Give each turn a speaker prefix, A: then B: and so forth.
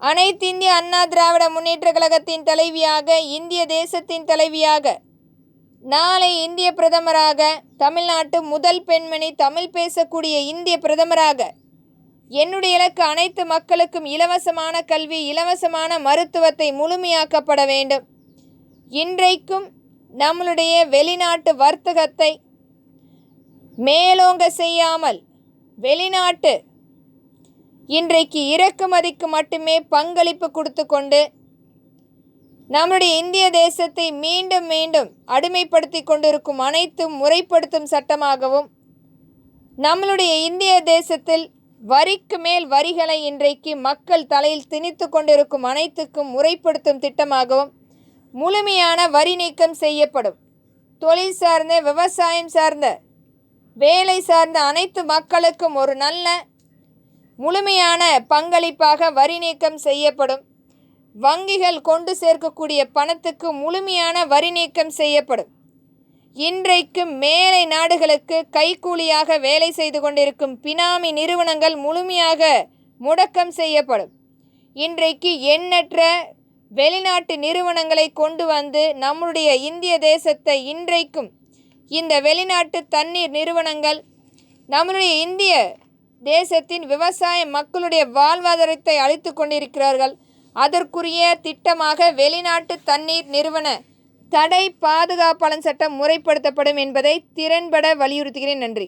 A: அனைத்திந்திய அண்ணா திராவிட முன்னேற்றக் கழகத்தின் தலைவியாக, இந்திய தேசத்தின் தலைவியாக, நாளை இந்திய பிரதமராக, தமிழ்நாட்டு முதல் பெண்மணி, தமிழ் பேசக்கூடிய இந்திய பிரதமராக, என்னுடைய இலக்கு அனைத்து மக்களுக்கும் இலவசமான கல்வி, இலவசமான மருத்துவத்தை முழுமையாக்கப்பட வேண்டும். இன்றைக்கும் நம்மளுடைய வெளிநாட்டு வர்த்தகத்தை மேலோங்க செய்யாமல், வெளிநாட்டு இன்றைக்கு இறக்குமதிக்கு மட்டுமே பங்களிப்பு கொடுத்து கொண்டு நம்முடைய இந்திய தேசத்தை மீண்டும் மீண்டும் அடிமைப்படுத்தி கொண்டிருக்கும் அனைத்தும் முறைப்படுத்தும் சட்டமாகவும், நம்மளுடைய இந்திய தேசத்தில் வரிக்கு மேல் வரிகளை இன்றைக்கு மக்கள் தலையில் திணித்து கொண்டிருக்கும் அனைத்துக்கும் முறைப்படுத்தும் திட்டமாகவும் முழுமையான வரி நீக்கம் செய்யப்படும். தொழில் சார்ந்த, விவசாயம் சார்ந்த, வேலை சார்ந்த அனைத்து மக்களுக்கும் ஒரு நல்ல முழுமையான பங்களிப்பாக வரி நீக்கம் செய்யப்படும். வங்கிகள் கொண்டு சேர்க்கக்கூடிய பணத்துக்கு முழுமையான வரி நீக்கம் செய்யப்படும். இன்றைக்கு மேலை நாடுகளுக்கு கைக்கூலியாக வேலை செய்து கொண்டிருக்கும் பினாமி நிறுவனங்கள் முழுமையாக முடக்கம் செய்யப்படும். இன்றைக்கு எண்ணற்ற வெளிநாட்டு நிறுவனங்களை கொண்டு வந்து நம்முடைய இந்திய தேசத்தை இன்றைக்கும் இந்த வெளிநாட்டு தண்ணீர் நிறுவனங்கள் நம்முடைய இந்திய தேசத்தின் விவசாய மக்களுடைய வாழ்வாதாரத்தை அழித்து கொண்டிருக்கிறார்கள். அதற்குரிய திட்டமாக வெளிநாட்டு தண்ணீர் நிறுவன தடை பாதுகாப்பாளர் சட்டம் முறைப்படுத்தப்படும் என்பதை திறன்பட வலியுறுத்துகிறேன். நன்றி.